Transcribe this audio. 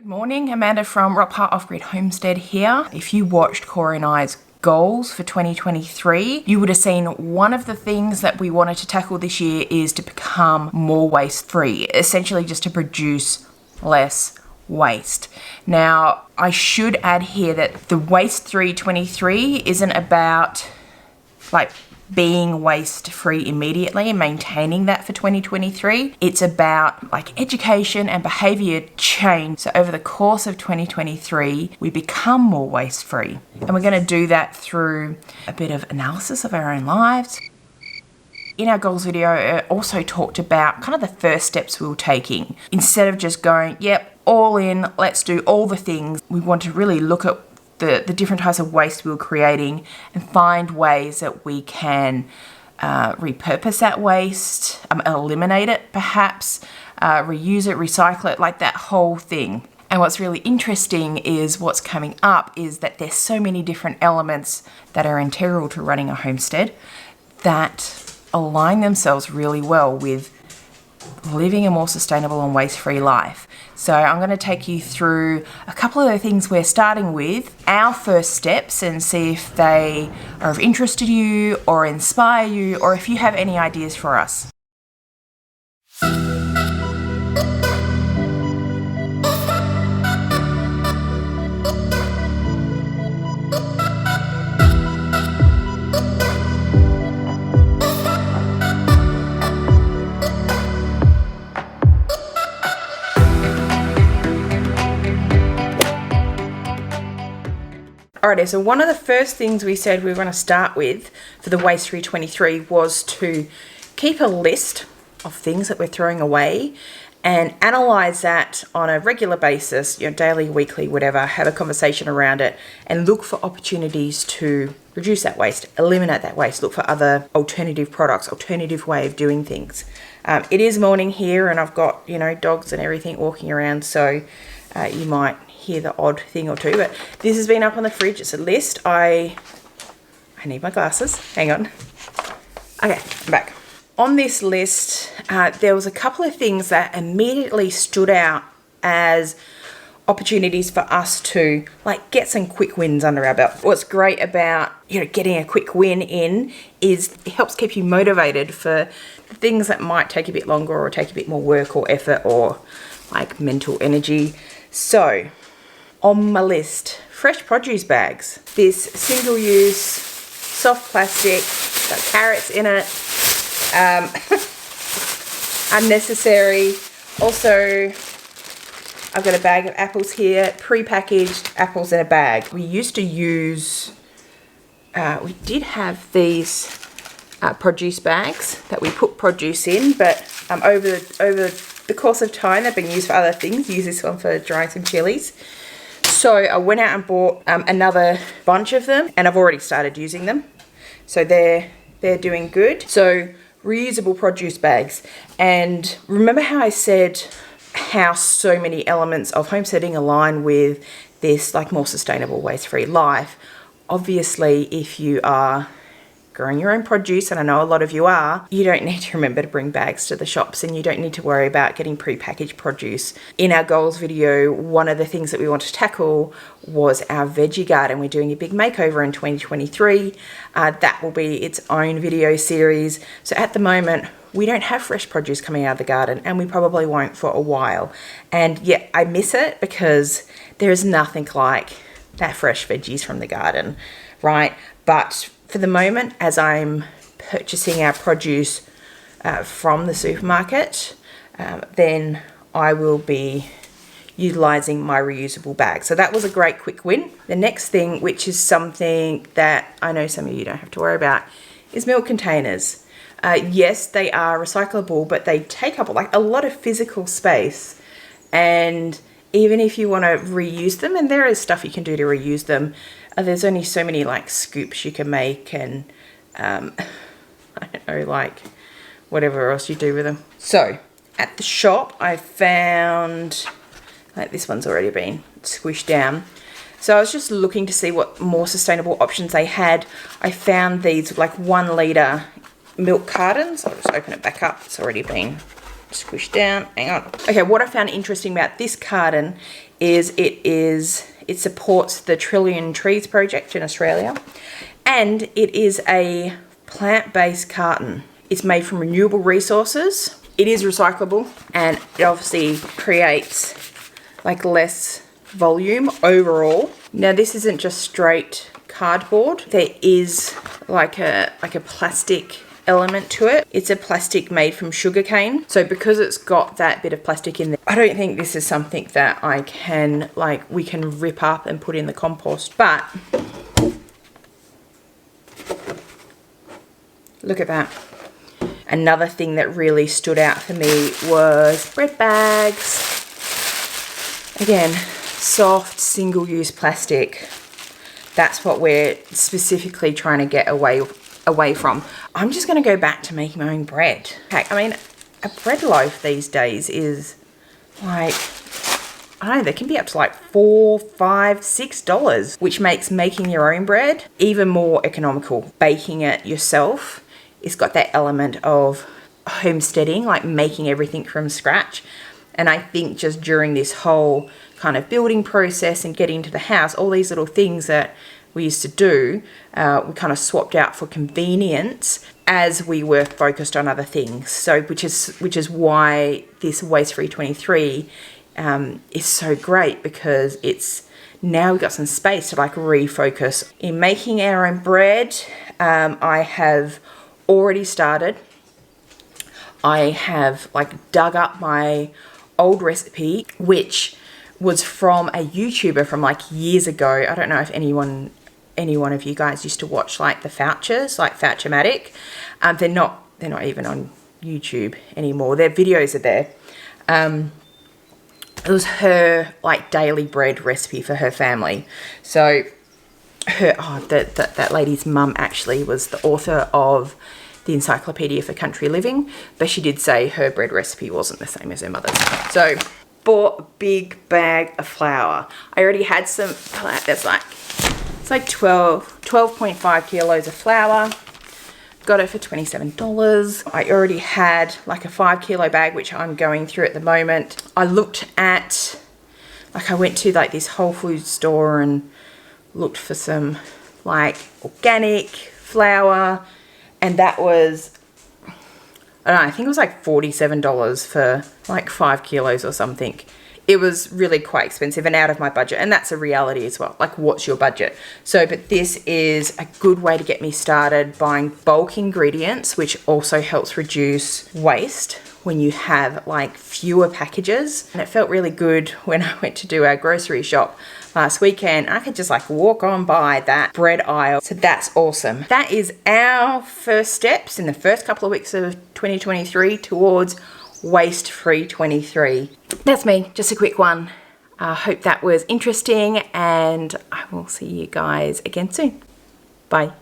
Morning, Amanda from ROCKPILE Off-Grid Homestead here. If you watched Corey and I's goals for 2023, you would have seen one of the things that we wanted to tackle this year is to become more waste-free, essentially just to produce less waste. Now, I should add here that the Waste 323 isn't about like being waste-free immediately and maintaining that for 2023. It's about like education and behavior change. So over the course of 2023, we become more waste-free. And we're going to do that through a bit of analysis of our own lives. In our goals video, I also talked about kind of the first steps we were taking. Instead of just going, yep, all in, let's do all the things, we want to really look at the different types of waste we were creating and find ways that we can repurpose that waste, eliminate it perhaps, reuse it, recycle it, like that whole thing. And what's really interesting is what's coming up is that there's so many different elements that are integral to running a homestead that align themselves really well with living a more sustainable and waste-free life. So I'm going to take you through a couple of the things we're starting with, our first steps, and see if they are of interest to you or inspire you, or if you have any ideas for us. Alrighty, so one of the first things we said we were going to start with for the Waste 323 was to keep a list of things that we're throwing away and analyze that on a regular basis, daily, weekly, whatever, have a conversation around it and look for opportunities to reduce that waste, eliminate that waste, look for other alternative products, alternative way of doing things. It is morning here and I've got, dogs and everything walking around, so you might hear the odd thing or two, but this has been up on the fridge. It's a list. I need my glasses. Hang on. Okay, I'm back. On this list, there was a couple of things that immediately stood out as opportunities for us to get some quick wins under our belt. What's great about getting a quick win in is it helps keep you motivated for things that might take a bit longer or take a bit more work or effort or mental energy. So on my list, fresh produce bags. This single-use, soft plastic, got carrots in it, unnecessary. Also, I've got a bag of apples here, pre-packaged apples in a bag. We used to use, we did have these produce bags that we put produce in, but over the course of time, they've been used for other things. Use this one for drying some chilies. So I went out and bought another bunch of them, and I've already started using them. So they're doing good. So reusable produce bags. And remember how I said how so many elements of homesteading align with this more sustainable, waste-free life? Obviously, if you are growing your own produce, and I know a lot of you are, you don't need to remember to bring bags to the shops and you don't need to worry about getting pre-packaged produce. In our goals video, one of the things that we want to tackle was our veggie garden. We're doing a big makeover in 2023. That will be its own video series. So at the moment, we don't have fresh produce coming out of the garden, and we probably won't for a while. And yet I miss it because there is nothing like that fresh veggies from the garden, right? But for the moment, as I'm purchasing our produce from the supermarket, then I will be utilising my reusable bag. So that was a great quick win. The next thing, which is something that I know some of you don't have to worry about, is milk containers. Yes, they are recyclable, but they take up a lot of physical space. And even if you want to reuse them, and there is stuff you can do to reuse them, there's only so many scoops you can make and I don't know, whatever else you do with them. So at the shop I found, this one's already been squished down. So I was just looking to see what more sustainable options they had. I found these 1 litre milk cartons. I'll just open it back up. It's already been squished down. Hang on. Okay, what I found interesting about this carton is it supports the Trillion Trees project in Australia, and it is a plant-based carton. It's made from renewable resources. It is recyclable, and it obviously creates like less volume overall. Now this isn't just straight cardboard. There is like a plastic element to it. It's a plastic made from sugarcane. So because it's got that bit of plastic in there, I don't think this is something that I can, like, we can rip up and put in the compost. But look at that. Another thing that really stood out for me was bread bags. Again, soft single-use plastic. That's what we're specifically trying to get away from. I'm just going to go back to making my own bread. Heck, I mean, a bread loaf these days is like, I don't know, they can be up to like $4, $5, $6, which makes making your own bread even more economical. Baking it yourself, it's got that element of homesteading, like making everything from scratch. And I think just during this whole kind of building process and getting to the house, all these little things that we used to do, we kind of swapped out for convenience as we were focused on other things. So which is why this Waste Free 23 is so great, because it's now we've got some space to like refocus. In making our own bread, I have already started. I have like dug up my old recipe, which was from a YouTuber from like years ago. I don't know if any one of you guys used to watch like the Fouchers, like Fouchamatic. They're not even on YouTube anymore. Their videos are there. It was her like daily bread recipe for her family. So that lady's mum actually was the author of the Encyclopedia for Country Living, but she did say her bread recipe wasn't the same as her mother's. So bought a big bag of flour. I already had some, that's like, it's like 12.5 kilos of flour. Got it for $27. I already had like a 5 kilo bag, which I'm going through at the moment. I looked at, like I went to like this Whole Foods store and looked for some like organic flour, and that was, I don't know, I think it was like $47 for like 5 kilos or something. It was really quite expensive and out of my budget, and that's a reality as well. Like, what's your budget? So, but this is a good way to get me started buying bulk ingredients, which also helps reduce waste when you have like fewer packages. And it felt really good when I went to do our grocery shop last weekend. I could just like walk on by that bread aisle. So that's awesome. That is our first steps in the first couple of weeks of 2023 towards Waste Free 23. That's me, just a quick one. I hope that was interesting, and I will see you guys again soon. Bye.